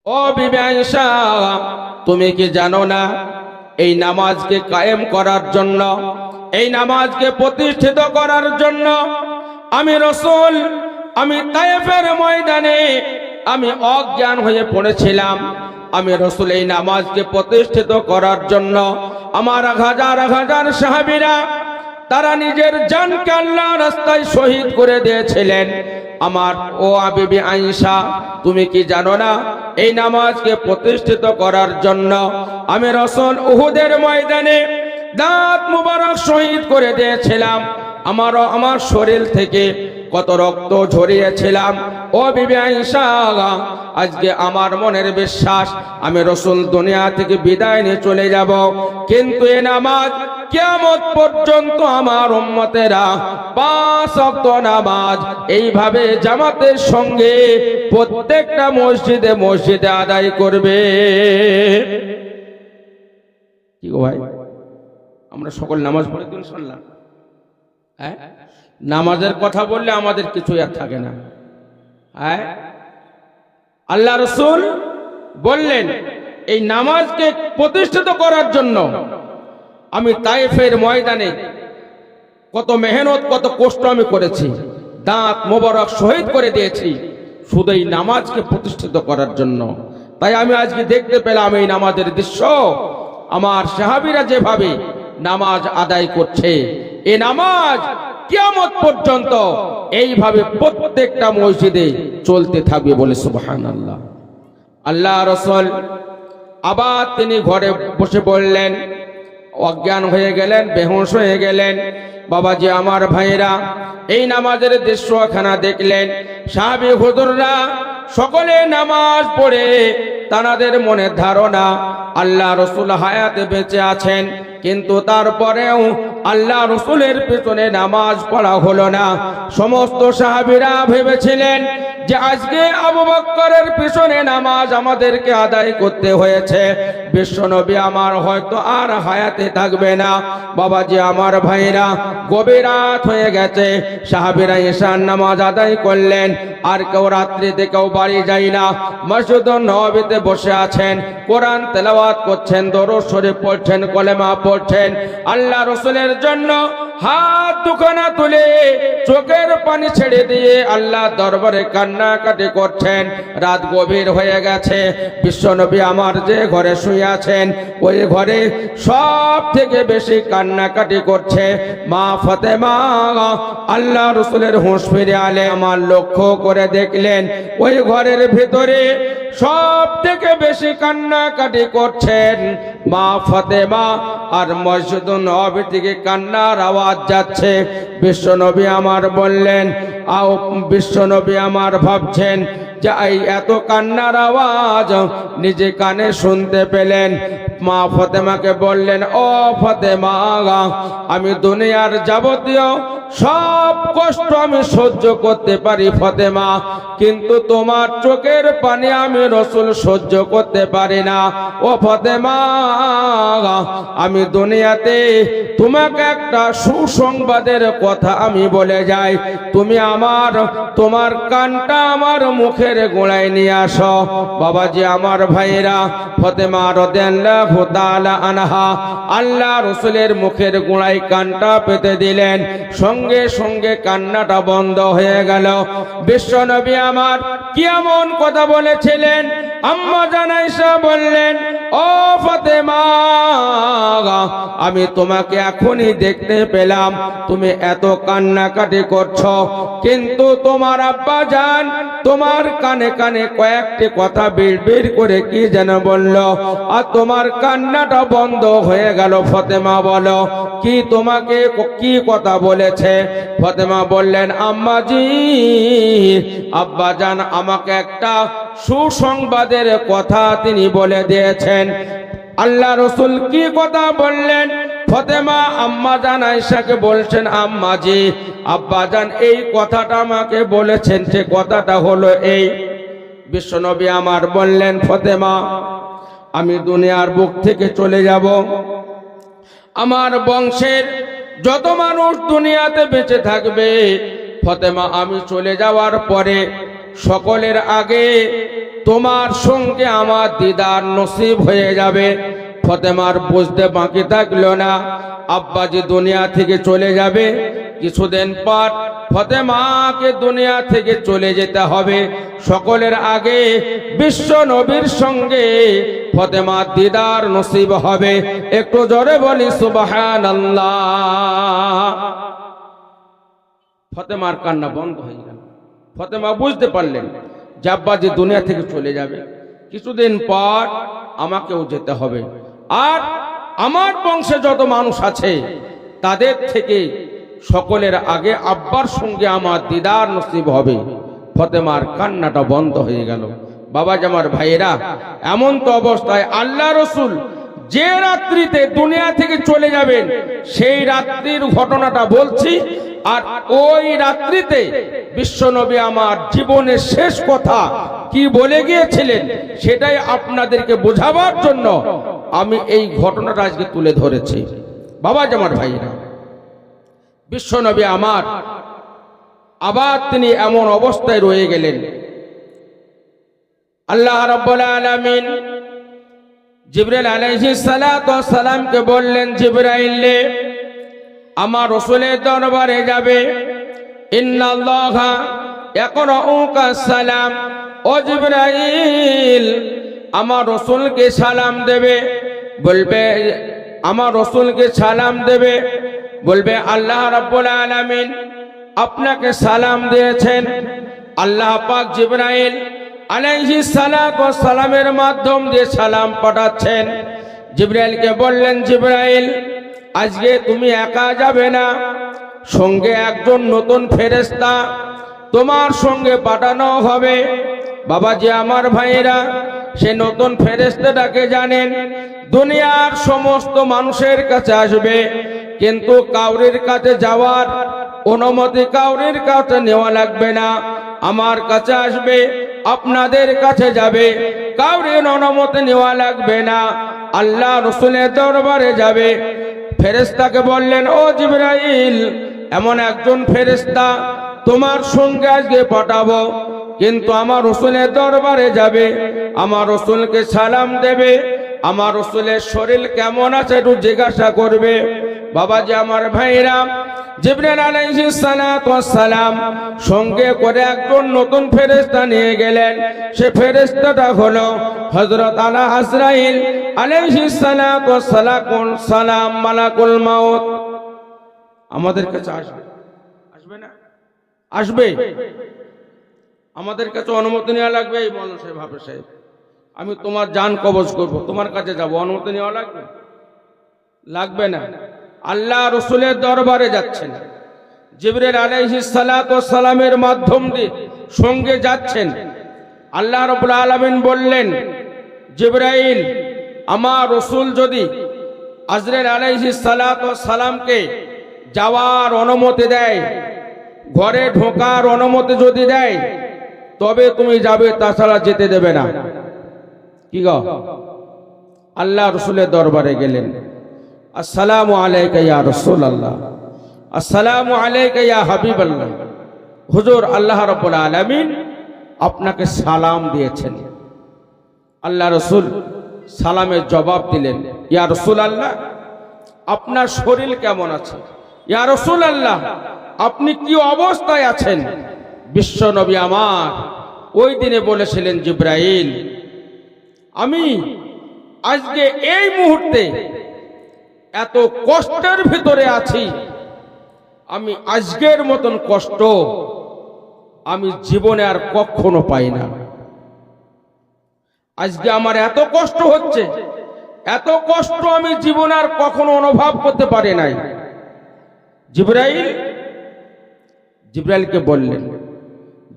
ও বিবি আয়েশা, তুমি কি জানো না এই নামাজকে কায়েম করার জন্য, এই নামাজকে প্রতিষ্ঠিত করার জন্য আমি রাসূল আমি তায়েফের ময়দানে আমি অজ্ঞান হয়ে পড়েছিলাম। আমি রাসূল এই নামাজকে প্রতিষ্ঠিত করার জন্য আমার হাজার হাজার সাহাবীরা তারা নিজের জানকে আল্লাহর রাস্তায় শহীদ করে দিয়েছিলেন। আমার ও বিবি আয়েশা, তুমি কি জানো না এই নামাজকে প্রতিষ্ঠিত করার জন্য আমি রাসূল উহুদের ময়দানে দাঁত মুবারক শহীদ করে দিয়েছিলাম। আমার শরীর থেকে কত রক্ত ঝরিয়েছিলাম। ও বিবি আয়েশা, আজকে আমার মনের বিশ্বাস আমি রাসূল দুনিয়া থেকে বিদায় নিয়ে চলে যাব, কিন্তু এই নামাজ কিয়ামত পর্যন্ত আমার উম্মতেরা 5 ওয়াক্ত নামাজ এইভাবে জামাতের সঙ্গে প্রত্যেকটা মসজিদে মসজিদে আদায় করবে। কি গো ভাই, আমরা সকল নামাজ পড়ে দিন ইনশাআল্লাহ। হ্যাঁ, নামাজের কথা বললে আমাদের কিছু আর থাকে না। হ্যাঁ, আল্লাহ রাসূল বললেন এই নামাজকে প্রতিষ্ঠিত করার জন্য আমি তায়েফের ময়দানে কত মেহনত কত কষ্ট আমি করেছি, দাঁত মোবারক শহীদ করে দিয়েছি শুধু এই নামাজকে প্রতিষ্ঠিত করার জন্য। তাই আমি আজকে দেখতে পেলাম এই নামাজের দৃশ্য, আমার সাহাবীরা যেভাবে নামাজ আদায় করছে, এই নামাজ কিয়ামত পর্যন্ত এইভাবে প্রত্যেকটা মসজিদে চলতে থাকবে বলে সুবহানাল্লাহ। আল্লাহ রাসূল আবার তিনি ঘরে বসে বললেন, অজ্ঞান হয়ে গেলেন, বেহুশ হয়ে গেলেন। বাবাজি আমার ভাইরা, এই নামাজের দৃশ্যখানা দেখলেন। সাহাবী হুজুররা সকলে নামাজ পড়ে তাদের মনে ধারণা আল্লাহ রাসূল হায়াতে বেঁচে আছেন, কিন্তু তারপরেও আল্লাহ রাসূলের পেছনে নামাজ পড়া হলো না। সমস্ত সাহাবীরা ভেবেছিলেন যে আজকে আবু বকরের পিছনে নামাজ আমাদেরকে আদায় করতে হয়েছে, বিশ্বনবী আমার হয়তো আর হায়াতে থাকবে না। বাবাজি আমার ভাইরা, গভীর রাত হয়ে গেছে, সাহাবীরা ঈশার নামাজ আদায় করলেন। আর কেউ রাত্রিতে কেউ বাড়ি যায় না, মসজিদ নববীতে বসে আছেন, কোরআন তেলাওয়াত করছেন, দরুদ শরীফ পড়ছেন, কলেমা পড়ছেন। আল্লাহ রাসূলের জন্য হাত দুখানা তুলে চোখের পানি ছেড়ে দিয়ে আল্লাহ দরবারে কান্নাকাটি করছেন। রাত গভীর হয়ে গেছে, বিশ্বনবী আমার যে ঘরে শুয়ে আছেন ওই ঘরে সব থেকে বেশি কান্নাকাটি করছে মা ফাতেমা। আল্লাহ রাসূলের হুঁশ ফিরে আলে আমার লক্ষ্য করে দেখলেন ওই ঘরের ভিতরে সব থেকে বেশি কান্নাকাটি করছেন মা ফাতেমা, আর মসজিদ নববী থেকে কান্নার আওয়াজ যাচ্ছে। বিশ্বনবী আমার বললেন, বিশ্বনবী আমার ভাবছেন যে এই এত কান্নার আওয়াজ নিজে কানে শুনতে পেলেন। মা ফাতেমাকে বললেন, ও ফাতেমা, আমি দুনিয়ার যাবতীয় সব কষ্ট আমি সহ্য করতে পারি ফাতেমা, কিন্তু তোমার চোখের পানি আমি রাসূল সহ্য করতে পারি না। ও ফাতেমা, আমি দুনিয়াতে তোমাকে একটা সুসংবাদের কথা আমি বলে যাই, তুমি তোমার কানটা আমার মুখের গোড়ায় নিয়ে আসো। বাবাজি আমার ভাইরা, ফাতেমা রাদিয়াল্লাহু তাআলা আনহা আল্লাহ রাসূলের মুখের গোড়ায় কানটা পেতে দিলেন, সঙ্গে সঙ্গে কান্নাটা বন্ধ হয়ে গেল। বিশ্বনবী আমার কি এমন কথা বলেছিলেন? আম্মা জান আয়েশা বললেন, ও ফাতেমা, আমি তোমাকে এখনই দেখতে পেলাম তুমি এত কান্নাকাটি করছো, কিন্তু তোমার আব্বা জান তোমার কানে কানে কয়েকটি কথা বিড়বিড় করে কি যেন বলল, আর তোমার কান্নাটা বন্ধ হয়ে গেল। ফাতেমা বলো, কি তোমাকে কি কথা বলেছে? ফাতেমা বললেন, আম্মাজি, আব্বা জান আমাকে একটা সুসংবাদের কথা তিনি বলে দিয়েছেন। আল্লাহ রাসূল কি কথা বললেন? ফাতেমা আম্মা জান আয়েশাকে বলছেন, আম্মাজি, আব্বা জান এই কথাটা আমাকে বলেছেন, সে কথাটা হলো এই। বিশ্বনবী আমার বললেন, ফাতেমা, আমি দুনিয়ার বুক থেকে চলে যাব, আমার বংশের যত মানুষ দুনিয়াতে বেঁচে থাকবে, ফাতেমা আমি চলে যাওয়ার পরে সকলের আগে তোমার সঙ্গে আমার দিদার নসিব হয়ে যাবে। ফতেমার বুঝতে বাকি থাকলো না, আব্বাজি দুনিয়া থেকে চলে যাবে। কিছুদিন পর ফতেমাকে দুনিয়া থেকে চলে যেতে হবে। সকলের আগে বিশ্ব নবীর সঙ্গে ফতেমার দিদার নসিব হবে। একটু জোরে বলি সুবহানাল্লাহ। ফতেমার কান্না বন্ধ হয়ে গেল। ফতেমা বুঝতে পারলেন যে আব্বাজি দুনিয়া থেকে চলে যাবে, কিছুদিন পর আমাকেও যেতে হবে, আর আমার বংশে যত মানুষ আছে তাদের থেকে সকলের আগে আব্বার সঙ্গে আমার দিদার নসিব হবে। ফতেমার কান্নাটা বন্ধ হয়ে গেল। বাবা জামার ভাইয়েরা, এমন তো অবস্থায় আল্লাহ রসুল যে রাত্রিতে দুনিয়া থেকে চলে যাবেন সেই রাত্রির ঘটনাটা বলছি, আর ওই রাত্রিতে বিশ্বনবী আমার জীবনের শেষ কথা কি বলে গিয়েছিলেন সেটাই আপনাদেরকে বোঝাবার জন্য আমি এই ঘটনাটা আজকে তুলে ধরেছি। বাবা জামার ভাইয়েরা, বিশ্বনবী আমার আবার তিনি এমন অবস্থায় রয়ে গেলেন। আল্লাহ রাব্বুল আলামিন জিবরাইল আলাইহিস সালাতু ওয়াস সালামকে বললেন, জিবরাইল আমার রাসূলের দরবারে যাবে, ইন্নাল্লাহা ইয়াকরাউকা সালাম। ও জিবরাইল আমার রাসূলকে সালাম দেবে, বলবে আমার রাসূলকে সালাম দেবে, বলবে আল্লাহ রাব্বুল আলামিন আপনাকে সালাম দিয়েছেন। আল্লাহ পাক জিবরাইল আলাইহিস সালাতু ওয়াস সালামের মাধ্যম দিয়ে সালাম পাঠাচ্ছেন। জিবরাইলকে বললেন, জিবরাইল আজকে তুমি একা যাবে না, সঙ্গে একজন নতুন ফেরেশতা তোমার সঙ্গে পাঠানো হবে। বাবাজি আমার ভাইয়েরা, সে নতুন ফেরেশতাটাকে জানেন, দুনিয়ার সমস্ত মানুষের কাছে আসবে, কিন্তু কাউরির কাছে যাওয়ার অনুমতি কাউরির কাছে নেওয়া লাগবে না। আমার কাছে আসবে, আপনাদের কাছে যাবে, কাউরির অনুমতি নেওয়া লাগবে না। আল্লাহ রাসূলের দরবারে যাবে। ফেরেশতাকে বললেন, ও জিবরাইল এমন একজন ফেরেশতা তোমার সঙ্গে আজকে পাঠাবো, কিন্তু আমার রাসূলের দরবারে যাবে, আমার রাসূলকে সালাম দেবে, আমার রাসূলের শরীর কেমন আছে একটু জিজ্ঞাসা করবে। বাবাজি আমার ভাইরা, জিবরাইল আলাইহিস সালাতু ওয়াস সালাম সঙ্গে করে একজন নতুন ফেরেশতা নিয়ে গেলেন। সে ফেরেশতাটা হলো হযরত আজরাইল আলাইহিস সালাতু ওয়াস সালাম, মালাকুল মাউত। আমাদের কাছে আসবে, আসবে না? আসবে। আমাদের কাছে অনুমতি নেওয়া লাগবে। এই মৌলানা সাহেব, হাফেজ সাহেব, আমি তোমার জান কবজ করব, তোমার কাছে যাব, অনুমতি নেওয়া লাগবে? লাগবে না। আল্লাহ রাসূলের দরবারে যাচ্ছেন, জিবরাইল আলাইহিস সালাতু ওয়াস সালামের মাধ্যম দিয়ে সঙ্গে যাচ্ছেন। আল্লাহ রাব্বুল আলামিন বললেন, জিবরাইল আমার রাসূল যদি আজরাইল আলাইহিস সালাতু ওয়াস সালামকে যাওয়ার অনুমতি দেয়, ঘরে ঢোকার অনুমতি যদি দেয়, তবে তুমি যাবে, তাছাড়া যেতে দেবে না। কি গো? আল্লাহ রাসূলের দরবারে গেলেন। আসসালামু আলাইকা ইয়া রাসূলুল্লাহ, আসসালামু আলাইকা ইয়া হাবিবাল্লাহ। হুজুর, আল্লাহ রাব্বুল আলামিন আপনাকে সালাম দিয়েছেন। আল্লাহ রাসূল সালামের জবাব দিলেন, ইয়া রাসূলুল্লাহ আপনার শরীর কেমন আছে? ইয়া রাসূলুল্লাহ আপনি কি অবস্থায় আছেন? বিশ্ব নবী আমার ওই দিনে বলেছিলেন, জিবরাইল আমি আজকে এই মুহূর্তে এত কষ্টের ভিতরে আছি, আমি আজকের মতন কষ্ট আমি জীবনে আর কখনো পাই না। আজকে আমার এত কষ্ট হচ্ছে, এত কষ্ট আমি জীবনে আর কখনো অনুভব করতে পারি নাই। জিবরাইলকে বললেন,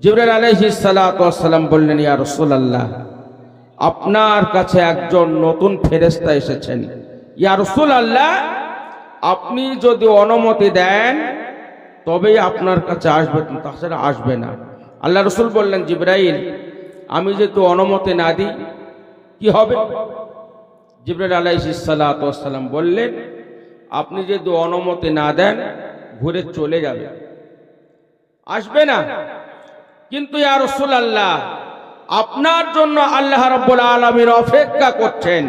জিবরাইল আলাইহিস সালাতু ওয়াস সালাম বললেন, ইয়া রাসূলুল্লাহ আপনার কাছে একজন নতুন ফেরেশতা এসেছেন। ইয়া রাসূলুল্লাহ আপনি যদি অনুমতি দেন তবেই আপনার কাছে আসবে, তাছাড়া আসবে না। আল্লাহ রাসূল বললেন, জিবরাইল আমি যদি অনুমতি না দিই কি হবে? জিবরাইল আলাইহিস সালাতু ওয়াস সালাম বললেন, আপনি যদি অনুমতি না দেন ঘুরে চলে যাবে, আসবে না। কিন্তু ইয়া রাসূলুল্লাহ, আপনার জন্য আল্লাহ রাব্বুল আলামিন অপেক্ষা করছেন।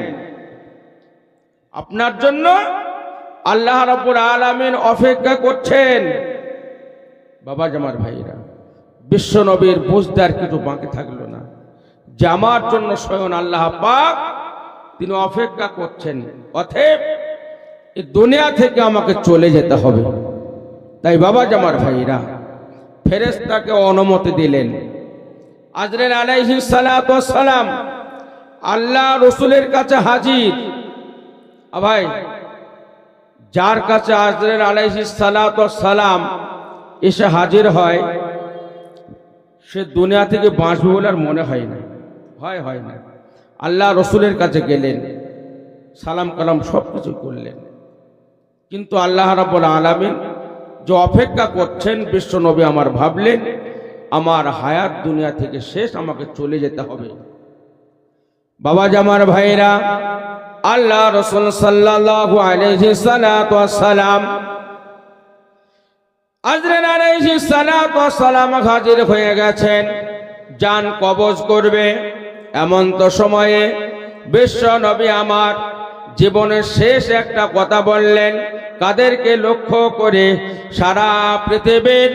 আপনার জন্য আল্লাহ রাব্বুল আলামিন অপেক্ষা করছেন। বাবা জামার ভাইরা, বিশ্ব নবীর বুঝদার কিছু বাকি থাকলো না যে আমার জন্য স্বয়ং আল্লাহ পাক তিনি অপেক্ষা করছেন। অতএব এই দুনিয়া থেকে আমাকে চলে যেতে হবে। তাই বাবা জামার ভাইরা ফেরেশতাকে অনুমতি দিলেন। আজরাইল আলাইহিস সালাতু ওয়াস সালাম আল্লাহ রাসূলের কাছে হাজির। ভাই, যার কাছে আজরাইল আলাইহিস সালাতু ওয়াস সালাম এসে হাজির হয়, সে দুনিয়া থেকে বাঁচবে বলে আর মনে হয় না, হয় না। আল্লাহ রসুলের কাছে গেলেন, সালাম কালাম সব কিছু করলেন, কিন্তু আল্লাহ রাব্বুল আলামিন যে অপেক্ষা করছেন, বিশ্ব নবী আমার ভাবলেন আমার হায়াত দুনিয়া থেকে শেষ, আমাকে চলে যেতে হবে। বাবা জামার ভাইরা, আল্লাহ রসুল সাল্লাল্লাহু আলাইহি সাল্লাতু ওয়াস সালাম আজরাইল আলাইহিস সালাতু ওয়াস সালাম হাজির হয়ে গেছেন, জান কবজ করবে। এমন তো সময়ে বিশ্ব নবী আমার জীবনের শেষ একটা কথা বললেন। কাদেরকে লক্ষ্য করে? সারা পৃথিবীর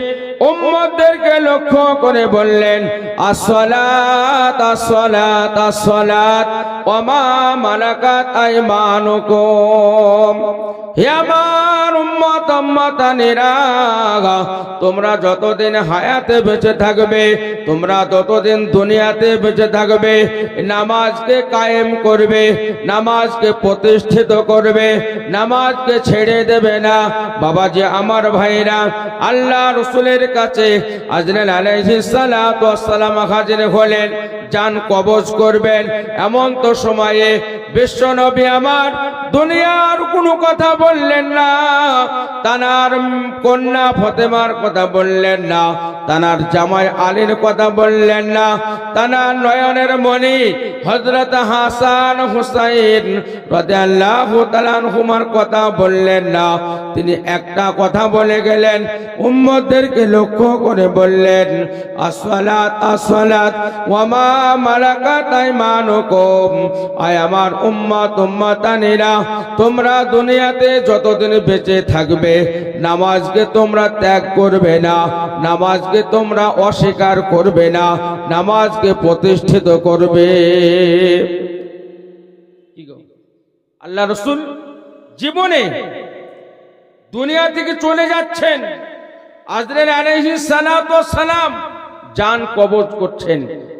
উম্মতদেরকে লক্ষ্য করে বললেন, আসসালাত আসসালাত আসসালাত ওয়া মা মালাকাত আইমানুকুম। হে আমার উম্মত উম্মতানিরা, তোমরা যতদিন হায়াতে বেঁচে থাকবে, তোমরা ততদিন দুনিয়াতে বেঁচে থাকবে, নামাজকে কায়েম করবে, নামাজকে প্রতিষ্ঠিত করবে, নামাজকে ছেড়ে দেবে না। বাবাজি আমার ভাইরা, আল্লাহ রসুলের কাছে আজরাইল আলাইহিস সালাতু ওয়াস সালাম হাজির হলেন, জান কবজ করবেন। এমন তো সময়ে বিশ্ব নবী আমার দুনিয়ার কোনো কথা বললেন না, তানার কন্যা ফাতেমার কথা বললেন না, তানার জামাই আলীর কথা বললেন না, তানার নয়নের মণি হযরত হাসান হুসাইন রাদিয়াল্লাহু তাআলা আনহুমার কথা বললেন না। তিনি একটা কথা বলে গেলেন, উম্মতদেরকে লক্ষ্য করে বললেন, আসসালাত আসসালাত ওয়া মা মালাকাত আইমানুকুম। আয় আমার উম্মত উম্মতানিরা, তোমরা দুনিয়াতে যতদিন বেঁচে থাকবে, নামাজকে তোমরা ত্যাগ করবে না, নামাজকে তোমরা অস্বীকার করবে না, নামাজকে প্রতিষ্ঠিত করবে। আল্লাহ রাসূল জীবনে দুনিয়া থেকে চলে যাচ্ছেন, আজরাইল আলাইহিস সালাতু ওয়াস সালাম জান কবজ করছেন,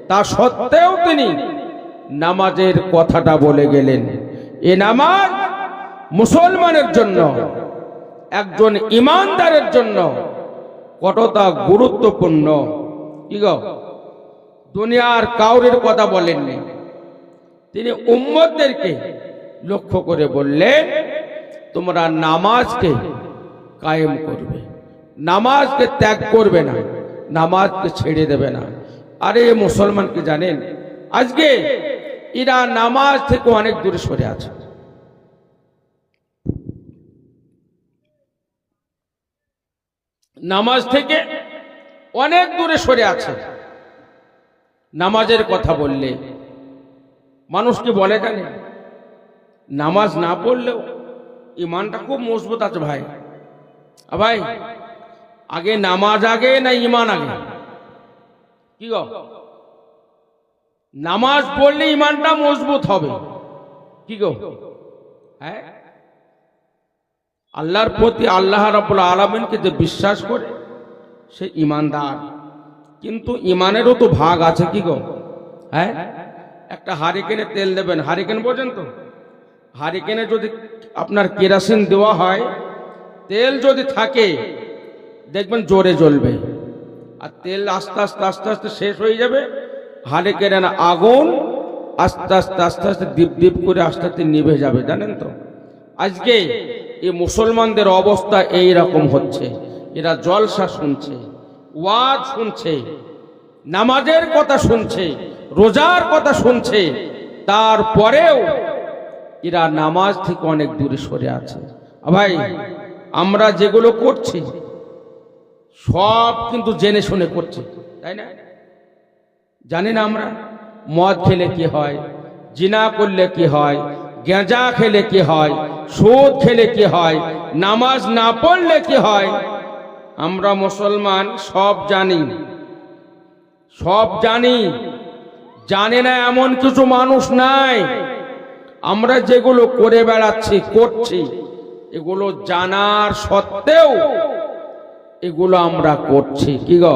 তা সত্ত্বেও তিনি নামাজের কথাটা বলে গেলেন। এ নামাজ মুসলমানের জন্য, একজন ইমানদারের জন্য কতটা গুরুত্বপূর্ণ। কি গো, দুনিয়ার কাউরের কথা বলেননি, তিনি উম্মতদেরকে লক্ষ্য করে বললেন, তোমরা নামাজকে কায়েম করবে, নামাজকে ত্যাগ করবে না, নামাজকে ছেড়ে দেবে না। আরে মুসলমানকে জানেন, আজকে এরা নামাজ থেকে অনেক দূরে সরে আছে। নামাজ থেকে অনেক দূরে সরে আছে। নামাজের কথা বললে মানুষকে বলে জানে, নামাজ না পড়লেও ইমানটা খুব মজবুত আছে। ভাই ভাই, আগে নামাজ আগে না ইমান আগে? কি গো, নামাজ পড়লে ইমানটা মজবুত হবে। কি গো, হ্যাঁ, আল্লাহর প্রতি আল্লাহ রাব্বুল আলামিনকে যে বিশ্বাস করে সে ইমানদার। কিন্তু ইমানেরও তো ভাগ আছে। কি গো, হ্যাঁ, একটা হারিকেনে তেল দেবেন, হারিকেন বোঝেন তো? হারিকেনে যদি আপনার কেরোসিন দেওয়া হয়, তেল যদি থাকে দেখবেন জোরে জ্বলবে, আর তেল আস্তে আস্তে আস্তে আস্তে শেষ হয়ে যাবে। হারিকেনের আগুন আস্তে আস্তে আস্তে আস্তে দীপ দীপ করে আস্তে আস্তে নিভে যাবে, জানেন তো? আজকে এই মুসলমানদের অবস্থা এই রকম হচ্ছে। এরা জলসা শুনছে, ওয়াজ শুনছে, নামাজের কথা শুনছে, রোজার কথা শুনছে, তারপরেও এরা নামাজ থেকে অনেক দূরে সরে আছে। ভাই, আমরা যেগুলো করছি সব কিন্তু জেনে শুনে করছি, তাই না? জানি না আমরা মদ খেলে কি হয়, জিনা করলে কি হয়, গাঁজা খেলে কি হয়, সুদ খেলে কি হয়, নামাজ না পড়লে কি হয়। আমরা মুসলমান সব জানি, সব জানি। জানে না এমন কিছু মানুষ নাই। আমরা যেগুলো করে বেড়াচ্ছি, করছি, এগুলো জানার সত্ত্বেও এগুলো আমরা করছি। কি গো,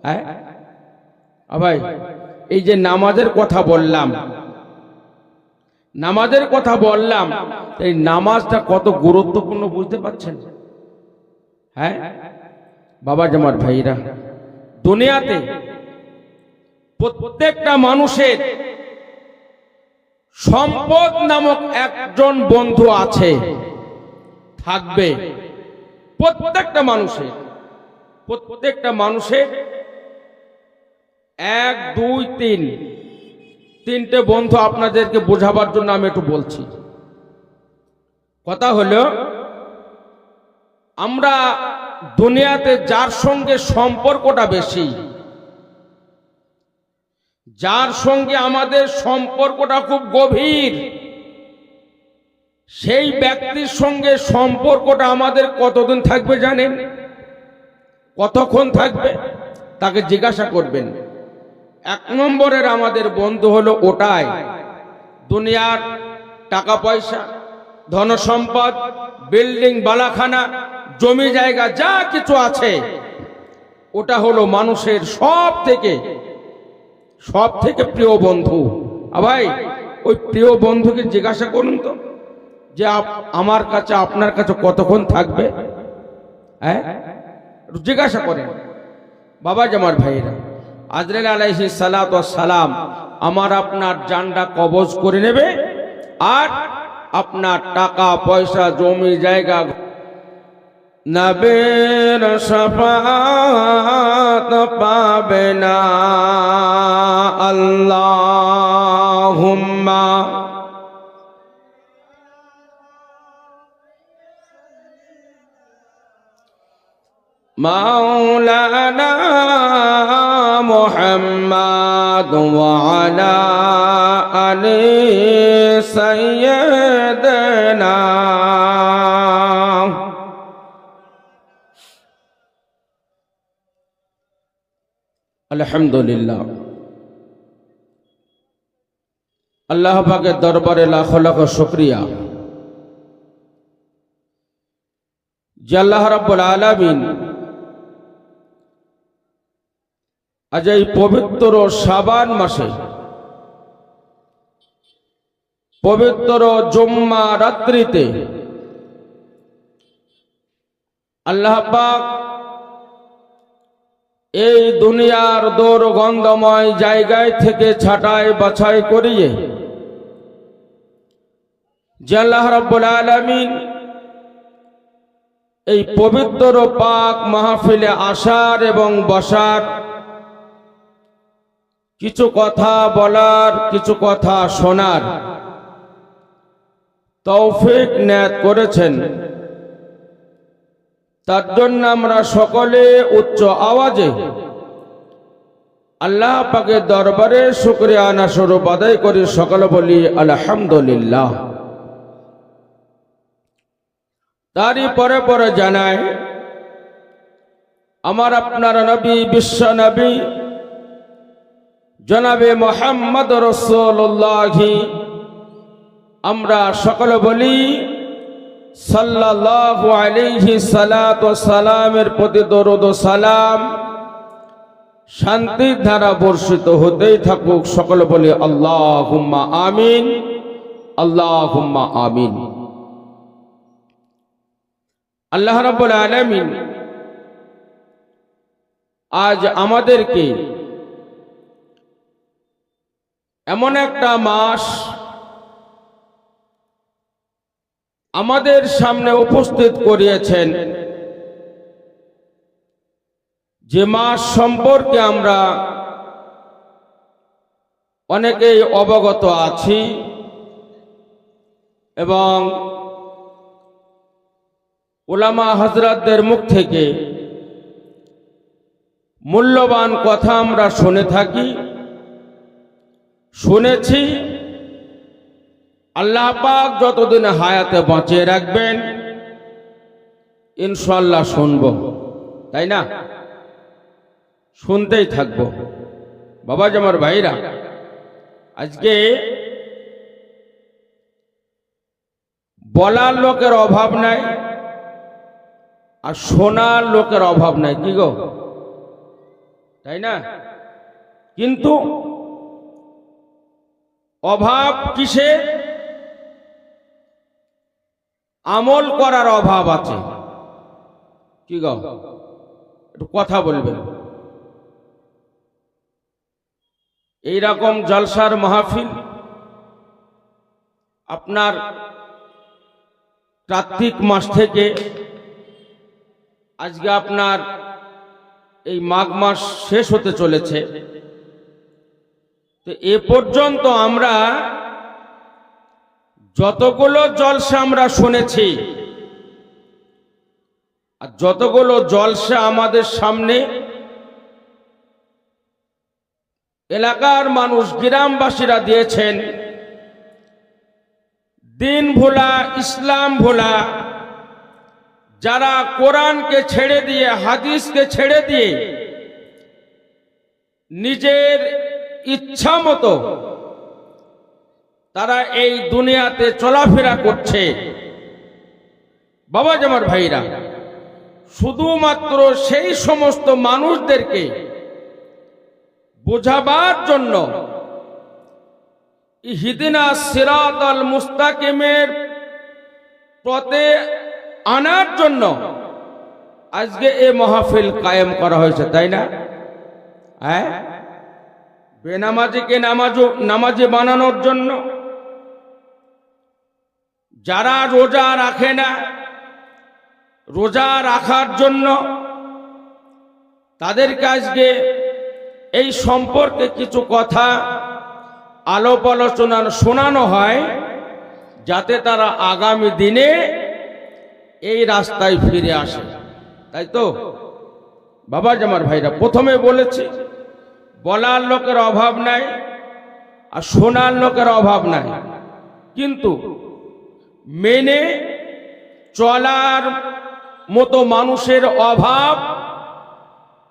হ্যাঁ ভাই? এই যে নামাজের কথা বললাম, নামাজের কথা বললাম, এই নামাজটা কত গুরুত্বপূর্ণ বুঝতে পারছেন? হ্যাঁ বাবা জামার ভাইরা, দুনিয়াতে প্রত্যেকটা মানুষের সম্পদ নামক একজন বন্ধু আছে, থাকবে। প্রত্যেকটা মানুষের এক দুই তিনটে বন্ধু। আপনাদেরকে বোঝাবার জন্য আমি একটু বলছি। কথা হলো, আমরা দুনিয়াতে যার সঙ্গে সম্পর্কটা বেশি, যার সঙ্গে আমাদের সম্পর্কটা খুব গভীর, সেই ব্যক্তির সঙ্গে সম্পর্কটা আমাদের কতদিন থাকবে জানেন? কতক্ষণ থাকবে? তাকে জিজ্ঞাসা করবেন। এক নম্বরের আমাদের বন্ধু হলো ওটাই, দুনিয়ার টাকা পয়সা, ধন সম্পদ, বিল্ডিং, বালাখানা, জমি জায়গা যা কিছু আছে, ওটা হলো মানুষের সব থেকে প্রিয় বন্ধু। ভাই, ওই প্রিয় বন্ধুকে জিজ্ঞাসা করুন তো যে আমার কাছে, আপনার কাছে কতক্ষণ থাকবে? হ্যাঁ, জিজ্ঞাসা করেন। বাবা জামার ভাইরা, আজরাইল আলাইহিস সালাতু ওয়াস সালাম আমার আপনার জানটা কবজ করে নেবে, আর আপনার টাকা পয়সা, জমি জায়গা, নবীর শাফাত পাবে না। আল্লাহুম্মা মাওলানা মুহাম্মদ ওয়া আলা আলি সাইয়্যিদিনা। আলহামদুলিল্লাহ, আল্লাহ পাকের দরবারে লাখ লাখ শুকরিয়া যে আল্লাহ রাব্বুল আলামিন আজ এই পবিত্র শাবান মাসে, পবিত্র জুম্মা রাত্রিতে আল্লাহ পাক এই দুনিয়ার দুর্গন্ধময় জায়গায় থেকে ছাঁটাই বাছাই করিয়ে যে আল্লাহ রাব্বুল আলামিন এই পবিত্র পাক মাহফিলে আসার এবং বসার, কিছু কথা বলার, কিছু কথা শোনার তৌফিক নিয়াত করেছেন, তার জন্য আমরা সকলে উচ্চ আওয়াজে আল্লাহ পাকের দরবারে শুকরিয়ানা স্বরূপ আদায় করি। সকলে বলি আলহামদুলিল্লাহ। তারই পরে পরে জানায় আমার আপনার নবী, বিশ্ব নবী জনাবে মুহাম্মদ রাসূলুল্লাহ, আমরা সকলে বলি সাল্লাল্লাহু আলাইহি সালাতু ওয়াস সালামের প্রতি দরুদ ও সালাম, শান্তির ধারা বর্ষিত হতেই থাকুক। সকলে বলি আল্লাহুম্মা আমিন, আল্লাহুম্মা আমিন। আল্লাহ রাব্বুল আলামিন আজ আমাদেরকে এমন একটা মাস আমাদের সামনে উপস্থিত করিয়েছেন, যে মাস সম্পর্কে আমরা অনেকেই অবগত আছি এবং উলামা হযরতদের মুখ থেকে মূল্যবান কথা আমরা শুনে থাকি, শুনেছি। আল্লাহ পাক যতদিন হায়াতে বাঁচিয়ে রাখবেন ইনশাআল্লাহ শুনব, তাই না? শুনতেই থাকবো। বাবা আমার ভাইরা, আজকে বলার লোকের অভাব নাই আর শোনার লোকের অভাব নাই, কি গো, তাই না? কিন্তু অভাব কিসে? আমল করার অভাব আছে, কি গো, একটু কথা বলবেন। এইরকম জলসার মাহফিল আপনার কার্তিক মাস থেকে আজকে আপনার এই মাঘ মাস শেষ হতে চলেছে, তো এ পর্যন্ত আমরা যতগুলো জলসা আমরা শুনেছি আর যতগুলো জলসা আমাদের সামনে এলাকার মানুষ গ্রামবাসীরা দিয়েছেন, দিন ভোলা, ইসলাম ভোলা, যারা কোরআনকে ছেড়ে দিয়ে, হাদিসকে ছেড়ে দিয়ে নিজের ইচ্ছা মতো তারা এই দুনিয়াতে চলাফেরা করছে। বাবা আমার ভাইরা, শুধুমাত্র সেই সমস্ত মানুষদেরকে বোঝাবার জন্য, ইহদিনা সিরাতাল মুস্তাকিমের পথে আনার জন্য আজকে এই মাহফিল কায়েম করা হয়েছে, তাই না? হ্যাঁ, বেনামাজিকে নামাজি বানানোর জন্য, যারা রোজা রাখে না রোজা রাখার জন্য, তাদেরকে আজকে এই সম্পর্কে কিছু কথা আলাপ আলোচনা শোনানো হয়, যাতে তারা আগামী দিনে এই রাস্তায় ফিরে আসে, তাই তো? বাবা আমার ভাইরা, প্রথমে বলেছি বলার লোকের অভাব নাই আর শোনার লোকের অভাব নাই, কিন্তু মেনে চলার মতো মানুষের অভাব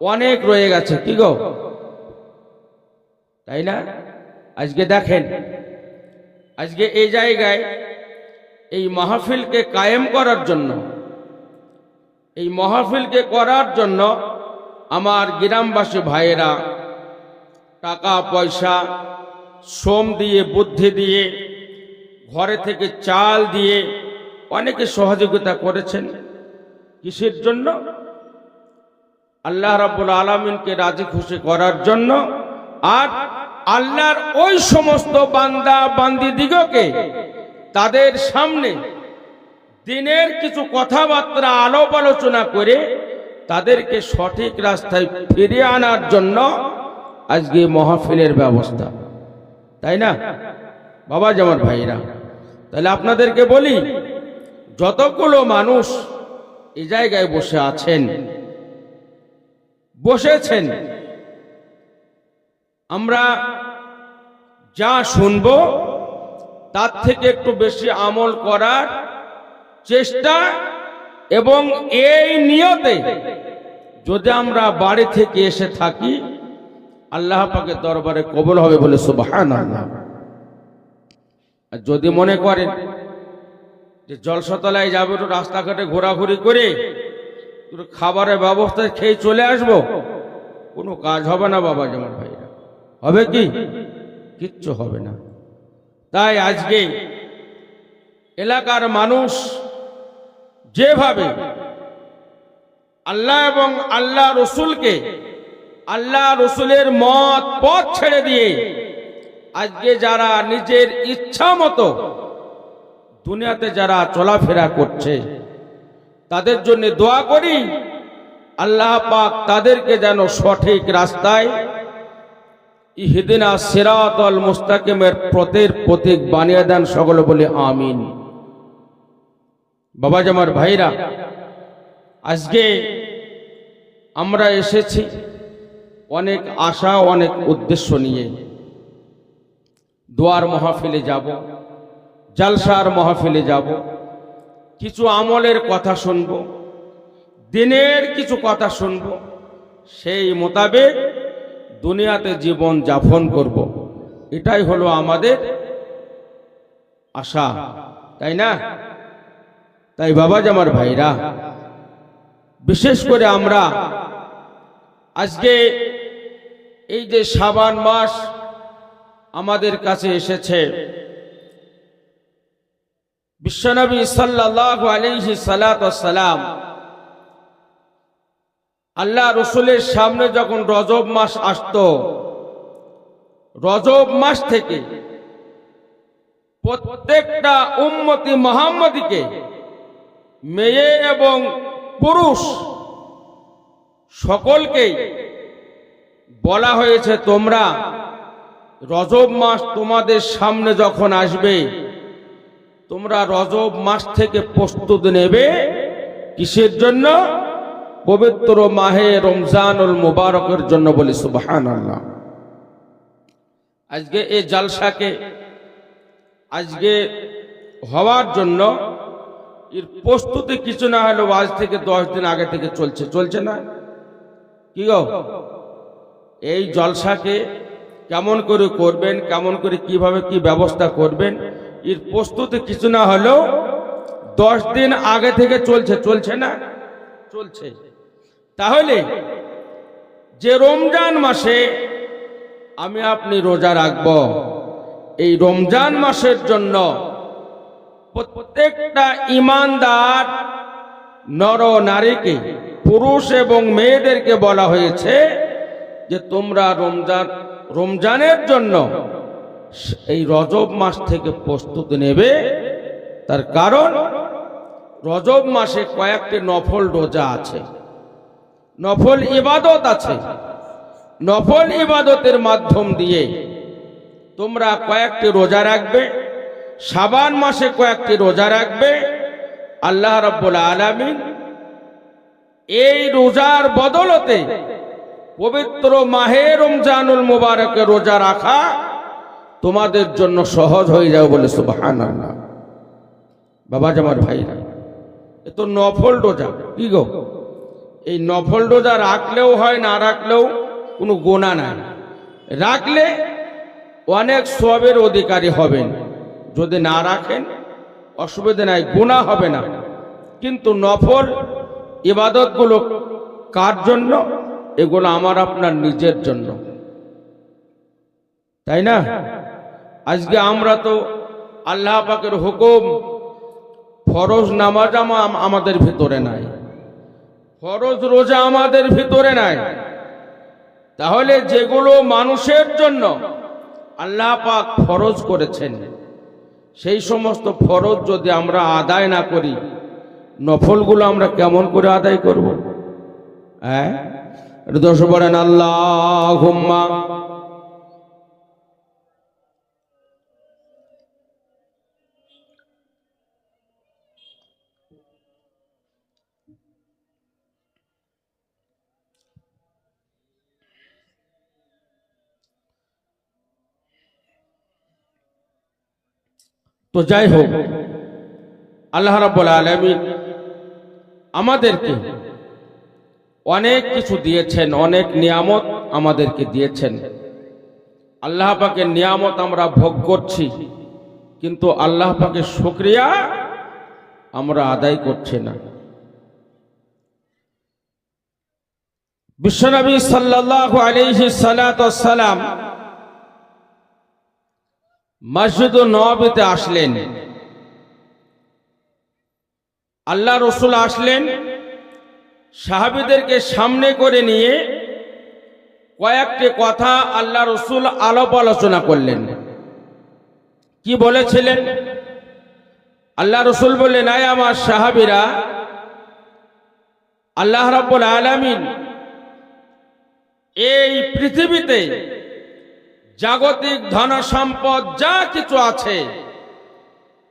অনেক রয়ে গেছে, কি গো, তাই না? আজকে দেখেন, আজকে এই জায়গায় এই মাহফিলকে কায়েম করার জন্য, এই মাহফিলকে করার জন্য আমার গ্রামবাসী ভাইয়েরা টাকা পয়সা, শ্রম দিয়ে, বুদ্ধি দিয়ে, ঘরে থেকে চাল দিয়ে অনেকে সহযোগিতা করেছেন। কিসের জন্য? আল্লাহ রাব্বুল আলামিনকে রাজি খুশি করার জন্য, আর আল্লাহর ওই সমস্ত বান্দা বান্দি দিগকে তাদের সামনে দিনের কিছু কথাবার্তা আলাপ আলোচনা করে তাদেরকে সঠিক রাস্তায় ফিরিয়ে আনার জন্য আজকে মাহফিলের ব্যবস্থা, তাই না? বাবা আমার ভাইরা, তাহলে আপনাদেরকে বলি, যতগুলো মানুষ এই জায়গায় বসেছেন, আমরা যা শুনব তার থেকে একটু বেশি আমল করার চেষ্টা, এবং এই নিয়তে যদি আমরা বাড়ি থেকে এসে থাকি আল্লাহ পাকের দরবারে কবুল হবে বলে সুবহানাল্লাহ। আর যদি মনে করেন যে জলসাতলায় যাবে, একটু রাস্তাঘাটে ঘোরাঘুরি করে একটু খাবারের ব্যবস্থায় খেয়ে চলে আসবো, কোনো কাজ হবে না বাবা আমার ভাইরা, হবে কি? কিচ্ছু হবে না। তাই আজকে এলাকার মানুষ যেভাবে আল্লাহ এবং আল্লাহ রসুলকে, আল্লাহ রসুলের মত পথ ছেড়ে দিয়ে আজকে যারা নিজের ইচ্ছা মতো দুনিয়াতে যারা চলাফেরা করছে, তাদের জন্য দোয়া করি আল্লাহ পাক তাদেরকে যেন সঠিক রাস্তায়, ইহদিনা সিরাতাল মুস্তাকিমের পথের প্রতীক বানিয়ে দেন, সকলে বলে আমিন। বাবা আমার ভাইরা, আজকে আমরা এসেছি অনেক আশা, অনেক উদ্দেশ্য নিয়ে দোয়ার মাহফিলে যাব, জালসার মাহফিলে যাব, কিছু আমলের কথা শুনব, দিনের কিছু কথা শুনব, সেই মোতাবেক দুনিয়াতে জীবন যাপন করব। এটাই হলো আমাদের আশা, তাই না? তাই বাবা আমার ভাইরা, বিশেষ করে আমরা আজকে এই যে শাবান মাস আমাদের কাছে এসেছে, বিশ্বনবী সাল্লাল্লাহু আলাইহি সালাম আল্লাহ রসুলের সামনে যখন রজব মাস আসতো, রজব মাস থেকে প্রত্যেকটা উম্মতি মুহাম্মাদীকে, মেয়ে এবং পুরুষ সকলকেই বলা হয়েছে, তোমরা রজব মাস তোমাদের সামনে যখন আসবে, তোমরা রজব মাস থেকে প্রস্তুতি নেবে। কিসের জন্য? পবিত্র মাহে রমজানুল মুবারকের জন্য। বলি সুবহানাল্লাহ। আজকে এই জালসাকে আজকে হওয়ার জন্য এর প্রস্তুতি কিছু না হলেও আজ থেকে 10 দিন আগে থেকে চলছে না? কি গো, এই জলসাকে কেমন করে করবেন, কেমন করে কিভাবে কি ব্যবস্থা করবেন, এর প্রস্তুতি কিছু না হলেও 10 দিন আগে থেকে চলছে না? চলছে। তাহলে যে রমজান মাসে আমি আপনি রোজা রাখব, এই রমজান মাসের জন্য প্রত্যেকটা ঈমানদার নর নারীকে, পুরুষ এবং মেয়েদেরকে বলা হয়েছে যে তোমরা রমজানের জন্য এই রজব মাস থেকে প্রস্তুতি নেবে। তার কারণ রজব মাসে কয়েকটি নফল রোজা আছে, নফল ইবাদত আছে। নফল ইবাদতের মাধ্যম দিয়ে তোমরা কয়েকটি রোজা রাখবে, শাবান মাসে কয়েকটি রোজা রাখবে। আল্লাহ রাব্বুল আলামিন এই রোজার বদলতে পবিত্র মাহে রমজানুল মুবারকে রোজা রাখা তোমাদের জন্য সহজ হয়ে যাবে। বলে সুবহানাল্লাহ। বাবা আমার ভাইরা, এ তো নফল রোজা। কি গো, এই নফল রোজা রাখলেও হয়, না রাখলেও কোনো গুনাহ নাই। রাখলে অনেক সওয়াবের অধিকারী হবেন, যদি না রাখেন অসুবিধা নাই, গুনাহ হবে না। কিন্তু নফল ইবাদতগুলো কার জন্য? এগুলো আমার আপনার নিজের জন্য, তাই না? আজকে আমরা তো আল্লাহ পাকের হুকুম, ফরজ নামাজ আমাদের ভিতরে নাই, ফরজ রোজা আমাদের ভিতরে নাই। তাহলে যেগুলো মানুষের জন্য আল্লাহ পাক ফরজ করেছেন, সেই সমস্ত ফরজ যদি আমরা আদায় না করি, নফলগুলো আমরা কেমন করে আদায় করব? হ্যাঁ, দোষ বলেন আল্লাহুম্মা। তো যাই হোক, আল্লাহ রাব্বুল আলামিন আমাদেরকে অনেক কিছু দিয়েছেন, অনেক নিয়ামত আমাদেরকে দিয়েছেন। আল্লাহ পাকের নিয়ামত আমরা ভোগ করছি, কিন্তু আল্লাহ পাকের শুকরিয়া আমরা আদায় করছি না। বিশ্বনবী সাল্লাল্লাহু আলাইহি সালাম মসজিদুন নববীতে আসলেন। আল্লাহ রসুল আসলেন, সাহাবীদেরকে সামনে করে নিয়ে কয়েকটি কথা আল্লাহ রসুল আলাপ আলোচনা করলেন। কি বলেছিলেন? আল্লাহ রসুল বললেন, আয় আমার সাহাবীরা, আল্লাহ রাব্বুল আলামিন এই পৃথিবীতে জাগতিক ধন সম্পদ যা কিছু আছে,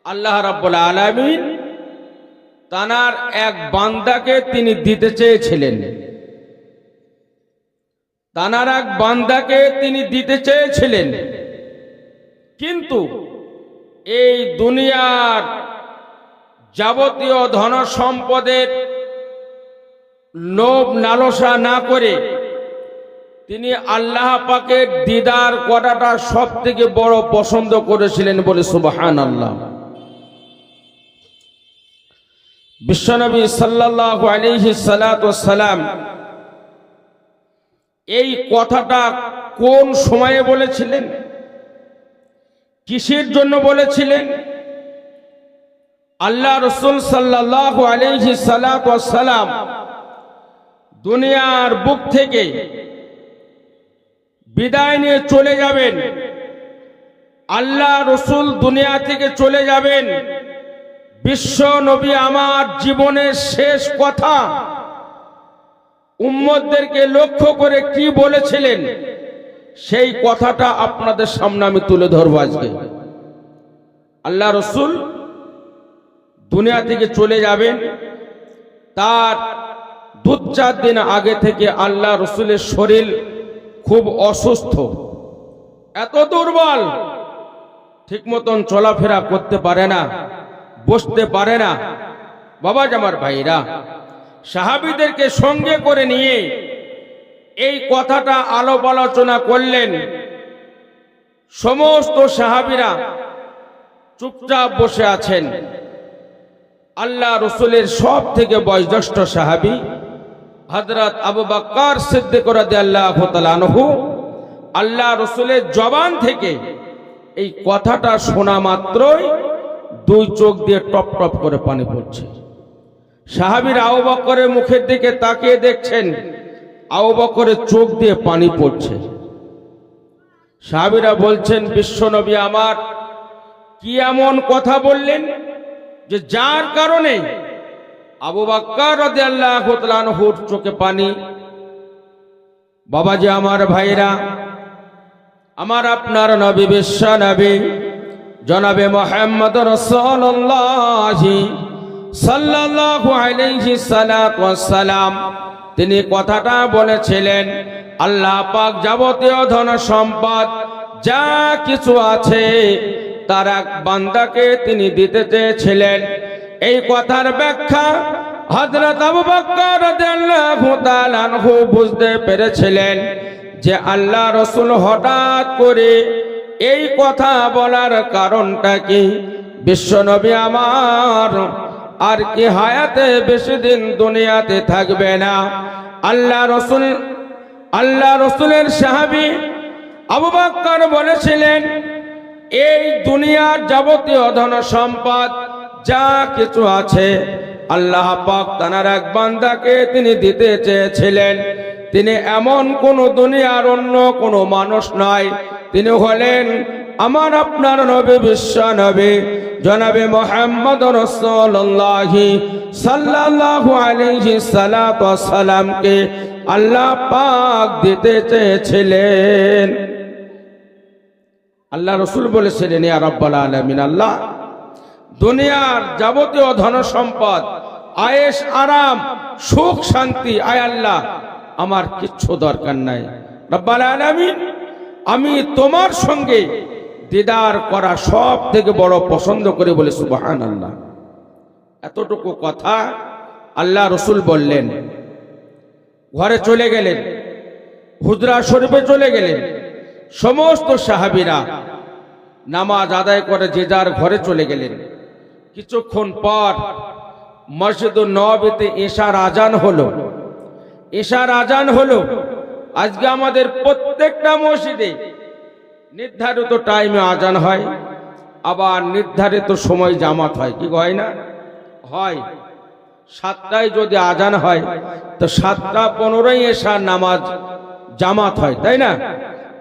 আল্লাহ রাব্বুল আলামিন তানার এক বান্দাকে তিনি দিতে চেয়েছিলেন। তানার এক বান্দাকে তিনি দিতে চেয়েছিলেন, কিন্তু এই দুনিয়ার যাবতীয় ধন সম্পদের লোভ লালসা না করে তিনি আল্লাহ পাকের দিদার করাটা সব থেকে বড় পছন্দ করেছিলেন বলে সুবহানাল্লাহ। বিশ্বনবী সাল্লাল্লাহু আলাইহি সাল্লাতু ওয়াসসালাম এই কথাটা কোন সময়ে বলেছিলেন, কিসের জন্য বলেছিলেন? আল্লাহ রাসূল সাল্লাল্লাহু আলাইহি সাল্লাতু ওয়াসসালাম দুনিয়ার বুক থেকে বিদায় নিয়ে চলে যাবেন। আল্লাহ রাসূল দুনিয়া থেকে চলে যাবেন। বিশ্ব নবী আমার জীবনের শেষ কথা উম্মতদেরকে লক্ষ্য করে কি বলেছিলেন, সেই কথাটা আপনাদের সামনে আমি তুলে ধরবো আজকে। আল্লাহ রাসূল দুনিয়া থেকে চলে যাবেন, তার 2-4 দিন আগে থেকে আল্লাহ রাসূলের শরীর খুব অসুস্থ, এত দুর্বল, ঠিক মতন চলাফেরা করতে পারে না, বসতে পারে না। বাবা আমার ভাইরা, সাহাবীদেরকে সঙ্গে করে নিয়ে এই কথাটা আলাপ আলোচনা করলেন। সমস্ত সাহাবীরা চুপচাপ বসে আছেন। আল্লাহ রাসূলের সব থেকে বয়োজ্যেষ্ঠ সাহাবী হযরত আবু বকর সিদ্দিক রাদিয়াল্লাহু তাআলা আনহু, আল্লাহ রাসূলের জবান থেকে এই কথাটা শোনা মাত্রই 2 চোখ দিয়ে টপ টপ করে পানি পড়ছে। সাহাবীরা আবু বকরের মুখের দিকে তাকিয়ে দেখছেন, আবু বকরের চোখ দিয়ে পানি পড়ছে। সাহাবীরা বলছেন, বিশ্বনবী আমার কি এমন কথা বললেন যে যার কারণে আবু বকর রাদিয়াল্লাহু তাআলা আনহুর চোখে পানি? বাবাজি আমার ভাইরা, আমার আপনার নবী বিশ্ব নবী জনাবে মুহাম্মদ রাসূলুল্লাহ সাল্লাল্লাহু আলাইহি সাল্লাতু ওয়াসসালাম তিনি কথাটা বলেছিলেন, আল্লাহ পাক যাবতীয় ধন সম্পদ যা কিছু আছে তার এক বান্দাকে তিনি দিতে চেয়েছিলেন। এই কথার ব্যাখ্যা হযরত আবু বকর রাদিয়াল্লাহু তাআলা আনহু বুঝতে পেরেছিলেন যে আল্লাহ রাসূল হঠাৎ করে এই কথা বলার কারণটা কি? বিশ্বনবী আমার আর কি হায়াতে বেশি দিন দুনিয়াতে থাকবে না। আল্লাহ রাসূলের সাহাবী আবু বকর বলেছিলেন, এই দুনিয়ার যাবতীয় ধন সম্পদ যা কিছু আছে আল্লাহ পাক তার এক বান্দাকে তিনি দিতে চেয়েছিলেন। তিনি এমন কোন দুনিয়ার অন্য কোন মানুষ নয়, তিনি হলেন আমার আপনার নবী বিশ্ব নবী জনাবে মুহাম্মদ রাসূলুল্লাহ সাল্লাল্লাহু আলাইহি সাল্লাতু ওয়াসসালামকে আল্লাহ পাক দিতে চেয়েছিলেন। আল্লাহ রাসূল বলেছিলেন, ইয়া রাব্বাল আলামিন, আল্লাহ দুনিয়ার যাবতীয় ধন সম্পদ, আয়েশ আরাম, সুখ শান্তি, আয় আল্লাহ আমার কিচ্ছু দরকার নাই। রাব্বাল আলামিন, আমি তোমার সঙ্গে দিদার করা সব থেকে বড় পছন্দ করে বলে সুবহানাল্লাহ। এতটুকু কথা আল্লাহ রাসূল বললেন। ঘরে চলে গেলেন, হুজরা শরীফে চলে গেলেন। সমস্ত সাহাবীরা নামাজ আদায় করে যে যার ঘরে চলে গেলেন। কিছুক্ষণ পর মসজিদুন নববীতে এশার আজান হলো। এশার আজান হলো। আজকে আমাদের প্রত্যেকটা মসজিদে নির্ধারিত টাইমে আজান হয়, আবার নির্ধারিত সময় জামাত হয়, কি হয় না? হয়। 7টায় যদি আজান হয় তো 7টা 15 এশার নামাজ জামাত হয়, তাই না?